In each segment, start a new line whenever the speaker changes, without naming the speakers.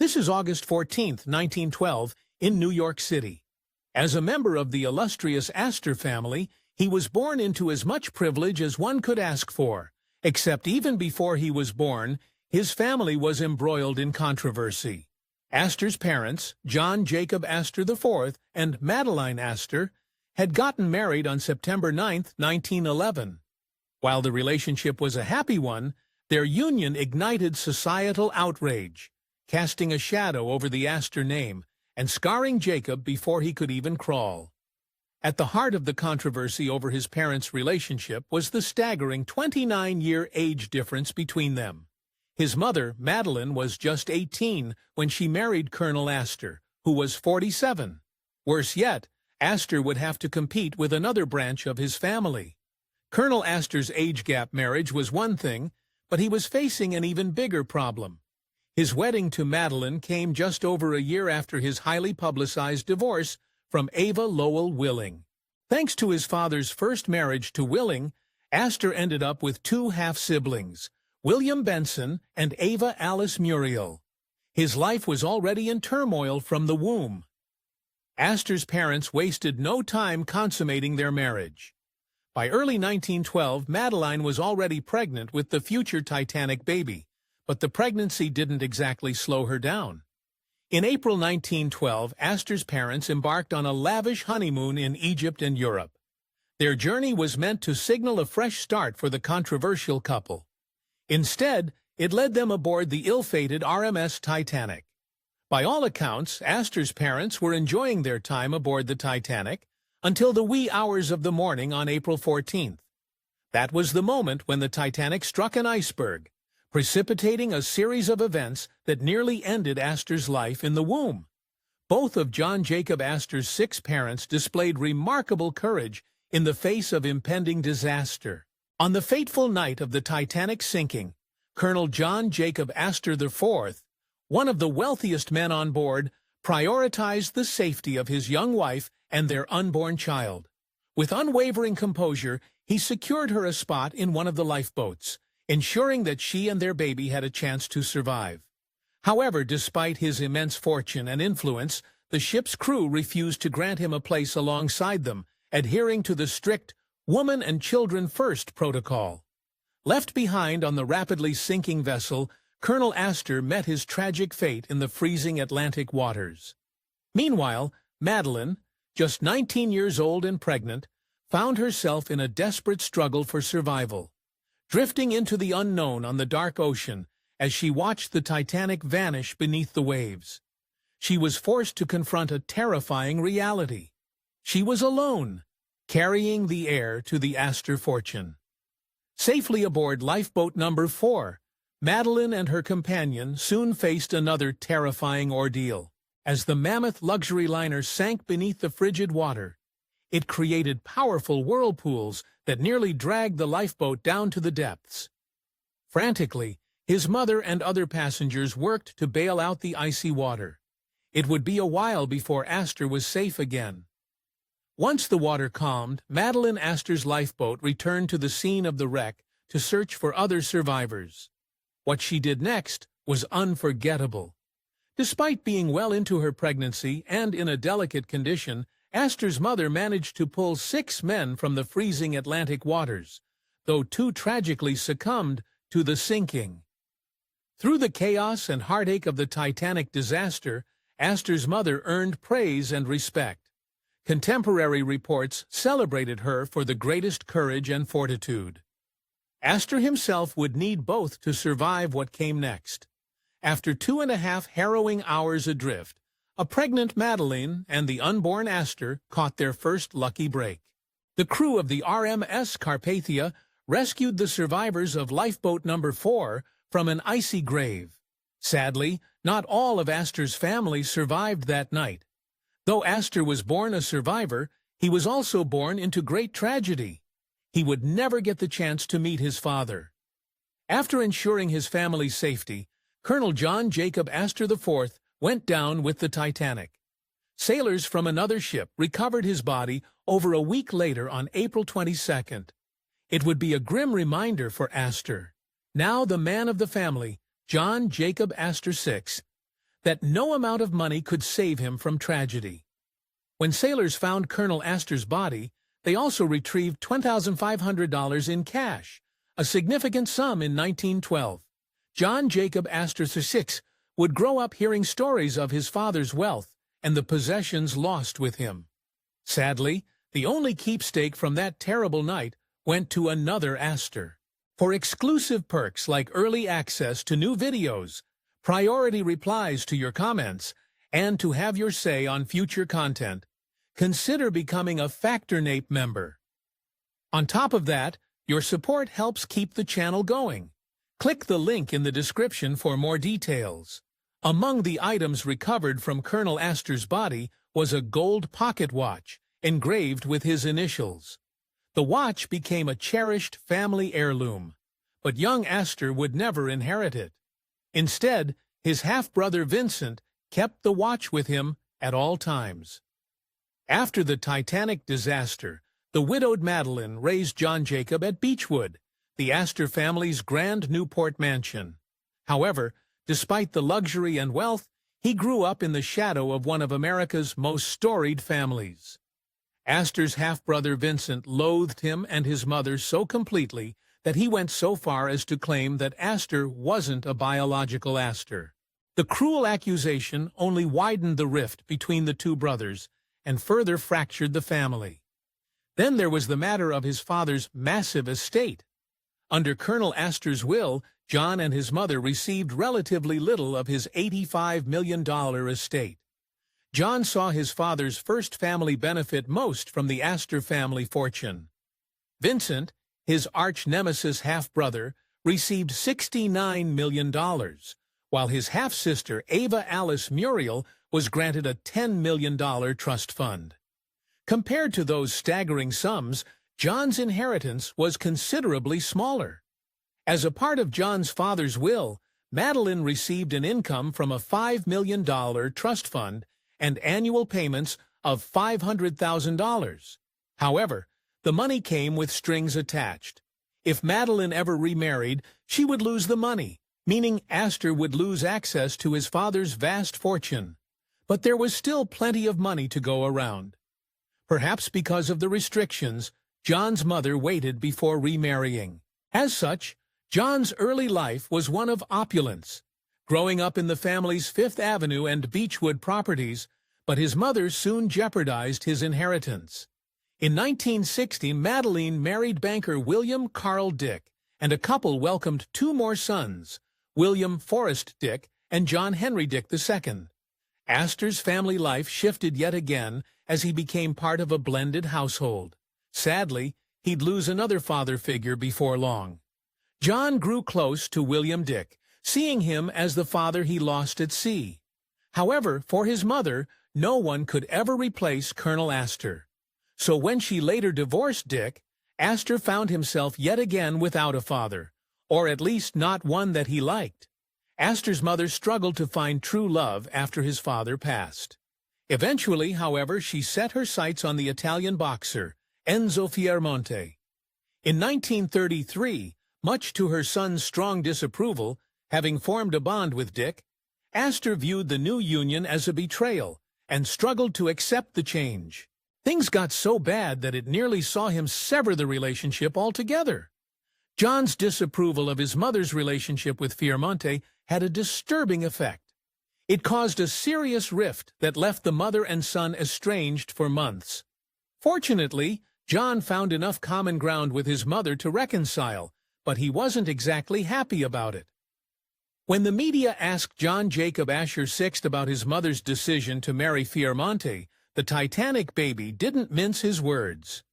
This is August 14th, 1912, in New York City. As a member of the illustrious Astor family, he was born into as much privilege as one could ask for, except even before he was born, his family was embroiled in controversy. Astor's parents, John Jacob Astor IV and Madeline Astor, had gotten married on September 9, 1911. While the relationship was a happy one, their union ignited societal outrage, casting a shadow over the Astor name and scarring Jacob before he could even crawl. At the heart of the controversy over his parents' relationship was the staggering 29-year age difference between them. His mother, Madeline, was just 18 when she married Colonel Astor, who was 47. Worse yet, Astor would have to compete with another branch of his family. Colonel Astor's age gap marriage was one thing, but he was facing an even bigger problem. His wedding to Madeline came just over a year after his highly publicized divorce from Ava Lowell Willing. Thanks to his father's first marriage to Willing, Astor ended up with two half-siblings, William Benson and Ava Alice Muriel. His life was already in turmoil from the womb. Astor's parents wasted no time consummating their marriage. By early 1912, Madeline was already pregnant with the future Titanic baby, but the pregnancy didn't exactly slow her down. In April 1912, Astor's parents embarked on a lavish honeymoon in Egypt and Europe. Their journey was meant to signal a fresh start for the controversial couple. Instead, it led them aboard the ill-fated RMS Titanic. By all accounts, Astor's parents were enjoying their time aboard the Titanic until the wee hours of the morning on April 14th. That was the moment when the Titanic struck an iceberg, precipitating a series of events that nearly ended Astor's life in the womb. Both of John Jacob Astor's 6 parents displayed remarkable courage in the face of impending disaster. On the fateful night of the Titanic sinking, Colonel John Jacob Astor IV, one of the wealthiest men on board, prioritized the safety of his young wife and their unborn child. With unwavering composure, he secured her a spot in one of the lifeboats, ensuring that she and their baby had a chance to survive. However, despite his immense fortune and influence, the ship's crew refused to grant him a place alongside them, adhering to the strict woman and children first protocol. Left behind on the rapidly sinking vessel, Colonel Astor met his tragic fate in the freezing Atlantic waters. Meanwhile, Madeline, just 19 years old and pregnant, found herself in a desperate struggle for survival, drifting into the unknown on the dark ocean as she watched the Titanic vanish beneath the waves. She was forced to confront a terrifying reality. She was alone, carrying the heir to the Astor fortune. Safely aboard lifeboat number 4, Madeline and her companion soon faced another terrifying ordeal. As the mammoth luxury liner sank beneath the frigid water, it created powerful whirlpools that nearly dragged the lifeboat down to the depths. Frantically, his mother and other passengers worked to bail out the icy water. It would be a while before Astor was safe again. Once the water calmed, Madeline Astor's lifeboat returned to the scene of the wreck to search for other survivors. What she did next was unforgettable. Despite being well into her pregnancy and in a delicate condition, Astor's mother managed to pull 6 men from the freezing Atlantic waters, though 2 tragically succumbed to the sinking. Through the chaos and heartache of the Titanic disaster, Astor's mother earned praise and respect. Contemporary reports celebrated her for the greatest courage and fortitude. Astor himself would need both to survive what came next. After 2.5 harrowing hours adrift, a pregnant Madeline and the unborn Astor caught their first lucky break. The crew of the RMS Carpathia rescued the survivors of lifeboat number 4 from an icy grave. Sadly, not all of Astor's family survived that night. Though Astor was born a survivor, he was also born into great tragedy. He would never get the chance to meet his father. After ensuring his family's safety, Colonel John Jacob Astor IV went down with the Titanic. Sailors from another ship recovered his body over a week later on April 22nd. It would be a grim reminder for Astor, now the man of the family, John Jacob Astor VI, that no amount of money could save him from tragedy. When sailors found Colonel Astor's body, they also retrieved $20,500 in cash, a significant sum in 1912. John Jacob Astor IV would grow up hearing stories of his father's wealth and the possessions lost with him. Sadly, the only keepsake from that terrible night went to another Astor. For exclusive perks like early access to new videos, priority replies to your comments, and to have your say on future content, consider becoming a FactorNape member. On top of that, your support helps keep the channel going. Click the link in the description for more details. Among the items recovered from Colonel Astor's body was a gold pocket watch engraved with his initials. The watch became a cherished family heirloom, but young Astor would never inherit it. Instead, his half-brother Vincent kept the watch with him at all times. After the Titanic disaster, the widowed Madeline raised John Jacob at Beechwood, the Astor family's grand Newport mansion. However, despite the luxury and wealth, he grew up in the shadow of one of America's most storied families. Astor's half-brother Vincent loathed him and his mother so completely that he went so far as to claim that Astor wasn't a biological Astor. The cruel accusation only widened the rift between the two brothers and further fractured the family. Then there was the matter of his father's massive estate. Under Colonel Astor's will, John and his mother received relatively little of his $85 million estate. John saw his father's first family benefit most from the Astor family fortune. Vincent, his arch-nemesis half-brother, received $69 million, while his half-sister Ava Alice Muriel was granted a $10 million trust fund. Compared to those staggering sums, John's inheritance was considerably smaller. As a part of John's father's will, Madeline received an income from a $5 million trust fund and annual payments of $500,000. However, the money came with strings attached. If Madeline ever remarried, she would lose the money, meaning Astor would lose access to his father's vast fortune. But there was still plenty of money to go around. Perhaps because of the restrictions, John's mother waited before remarrying. As such, John's early life was one of opulence, growing up in the family's Fifth Avenue and Beechwood properties, but his mother soon jeopardized his inheritance. In 1960, Madeline married banker William Carl Dick, and a couple welcomed two more sons, William Forrest Dick and John Henry Dick II. Astor's family life shifted yet again as he became part of a blended household. Sadly, he'd lose another father figure before long. John grew close to William Dick, seeing him as the father he lost at sea. However, for his mother, no one could ever replace Colonel Astor. So when she later divorced Dick, Astor found himself yet again without a father, or at least not one that he liked. Astor's mother struggled to find true love after his father passed. Eventually, however, she set her sights on the Italian boxer, Enzo Fiermonte. In 1933, much to her son's strong disapproval, having formed a bond with Dick, Astor viewed the new union as a betrayal and struggled to accept the change. Things got so bad that it nearly saw him sever the relationship altogether. John's disapproval of his mother's relationship with Fiermonte had a disturbing effect. It caused a serious rift that left the mother and son estranged for months. Fortunately, John found enough common ground with his mother to reconcile, but he wasn't exactly happy about it. When the media asked John Jacob Astor VI about his mother's decision to marry Fiermonte, the Titanic baby didn't mince his words.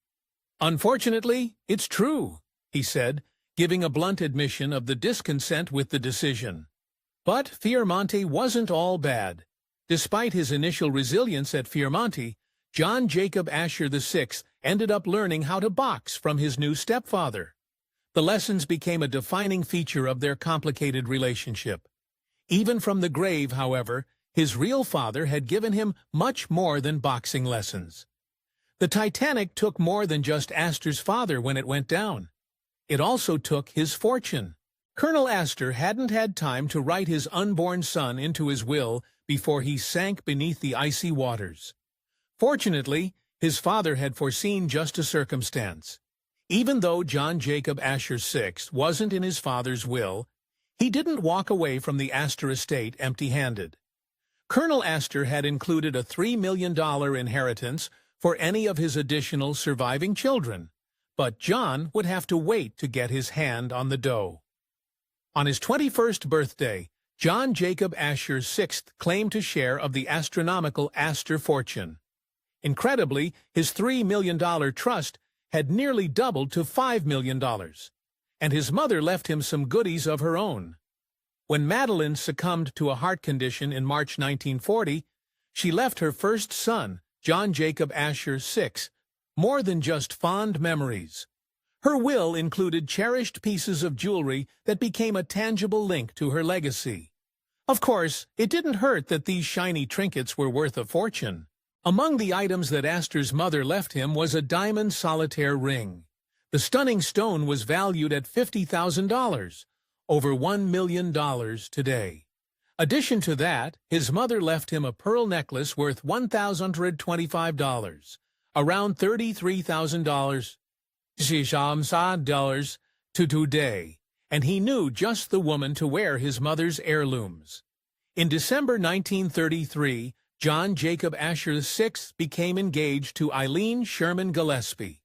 "Unfortunately, it's true," he said, giving a blunt admission of the discontent with the decision. But Fiermonte wasn't all bad. Despite his initial resilience at Fiermonte, John Jacob Astor VI ended up learning how to box from his new stepfather. The lessons became a defining feature of their complicated relationship. Even from the grave, however, his real father had given him much more than boxing lessons. The Titanic took more than just Astor's father when it went down. It also took his fortune. Colonel Astor hadn't had time to write his unborn son into his will before he sank beneath the icy waters. Fortunately, his father had foreseen just a circumstance. Even though John Jacob Astor VI wasn't in his father's will, he didn't walk away from the Astor estate empty-handed. Colonel Astor had included a $3 million inheritance for any of his additional surviving children, but John would have to wait to get his hand on the dough. On his 21st birthday, John Jacob Astor VI claimed to share of the astronomical Astor fortune. Incredibly, his $3 million trust had nearly doubled to $5 million, and his mother left him some goodies of her own. When Madeline succumbed to a heart condition in March 1940, she left her first son, John Jacob Astor VI, more than just fond memories. Her will included cherished pieces of jewelry that became a tangible link to her legacy. Of course, it didn't hurt that these shiny trinkets were worth a fortune. Among the items that Astor's mother left him was a diamond solitaire ring. The stunning stone was valued at $50,000, over $1 million today. Addition to that, his mother left him a pearl necklace worth $1,125, around $33,000 to today, and he knew just the woman to wear his mother's heirlooms. In December 1933, John Jacob Astor VI became engaged to Eileen Sherman Gillespie.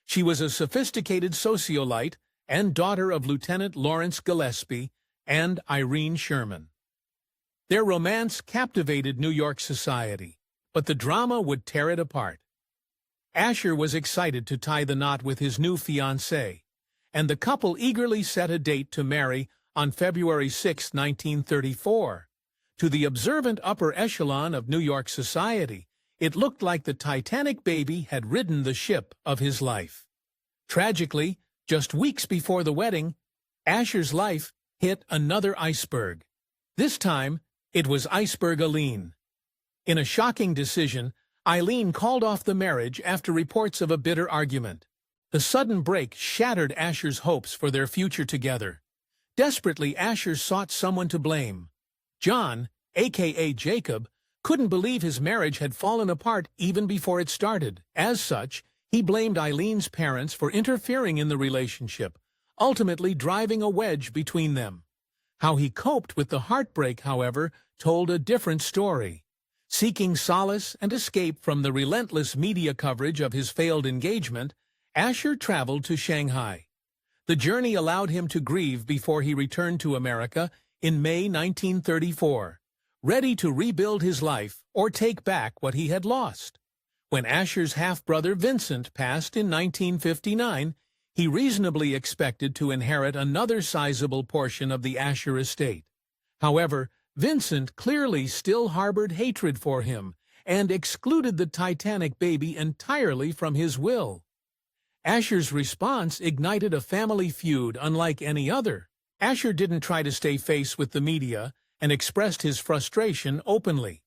She was a sophisticated socialite and daughter of Lieutenant Lawrence Gillespie and Irene Sherman. Their romance captivated New York society, but the drama would tear it apart. Astor was excited to tie the knot with his new fiancée, and the couple eagerly set a date to marry on February 6, 1934. To the observant upper echelon of New York society, it looked like the Titanic baby had ridden the ship of his life. Tragically, just weeks before the wedding, Astor's life hit another iceberg. This time, it was Iceberg Eileen. In a shocking decision, Eileen called off the marriage after reports of a bitter argument. The sudden break shattered Astor's hopes for their future together. Desperately, Astor sought someone to blame. John, a.k.a. Jacob, couldn't believe his marriage had fallen apart even before it started. As such, he blamed Eileen's parents for interfering in the relationship, ultimately driving a wedge between them. How he coped with the heartbreak, however, told a different story. Seeking solace and escape from the relentless media coverage of his failed engagement, Astor traveled to Shanghai. The journey allowed him to grieve before he returned to America in May 1934, ready to rebuild his life or take back what he had lost. When Astor's half-brother Vincent passed in 1959, he reasonably expected to inherit another sizable portion of the Astor estate. However, Vincent clearly still harbored hatred for him and excluded the Titanic baby entirely from his will. Astor's response ignited a family feud unlike any other. Astor didn't try to stay face with the media and expressed his frustration openly,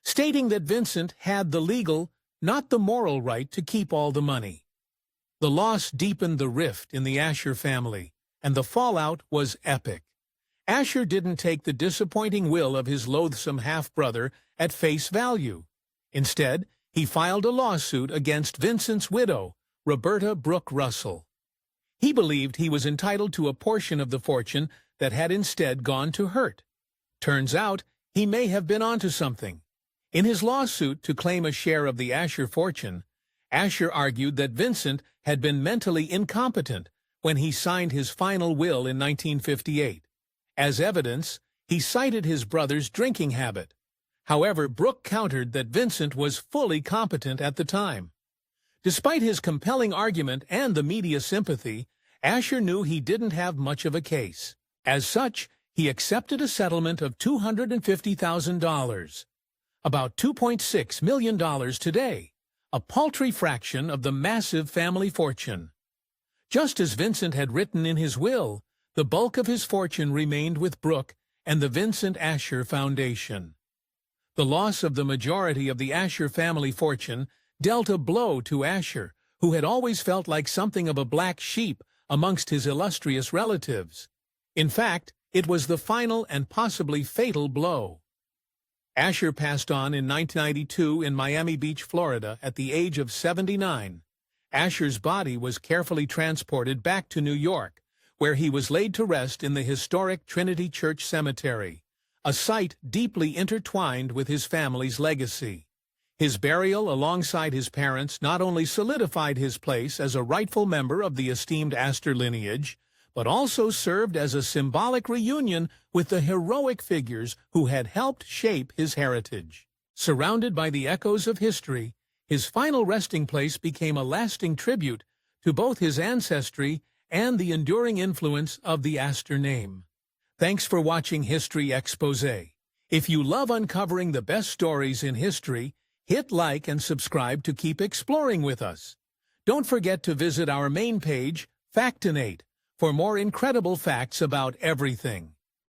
stating that Vincent had the legal, not the moral right to keep all the money. The loss deepened the rift in the Astor family, and the fallout was epic. Astor didn't take the disappointing will of his loathsome half-brother at face value. Instead, he filed a lawsuit against Vincent's widow, Roberta Brooke Russell. He believed he was entitled to a portion of the fortune that had instead gone to Hurt. Turns out, he may have been onto something. In his lawsuit to claim a share of the Astor fortune, Astor argued that Vincent had been mentally incompetent when he signed his final will in 1958. As evidence, he cited his brother's drinking habit. However, Brooke countered that Vincent was fully competent at the time. Despite his compelling argument and the media sympathy, Astor knew he didn't have much of a case. As such, he accepted a settlement of $250,000, about $2.6 million today, a paltry fraction of the massive family fortune. Just as Vincent had written in his will, the bulk of his fortune remained with Brooke and the Vincent Astor Foundation. The loss of the majority of the Astor family fortune dealt a blow to Astor, who had always felt like something of a black sheep amongst his illustrious relatives. In fact, it was the final and possibly fatal blow. Astor passed on in 1992 in Miami Beach, Florida, at the age of 79. Astor's body was carefully transported back to New York, where he was laid to rest in the historic Trinity Church Cemetery, a site deeply intertwined with his family's legacy. His burial alongside his parents not only solidified his place as a rightful member of the esteemed Astor lineage, but also served as a symbolic reunion with the heroic figures who had helped shape his heritage. Surrounded by the echoes of history, his final resting place became a lasting tribute to both his ancestry and the enduring influence of the Astor name. Thanks for watching History Exposé. If you love uncovering the best stories in history, hit like and subscribe to keep exploring with us. Don't forget to visit our main page, Factinate, for more incredible facts about everything.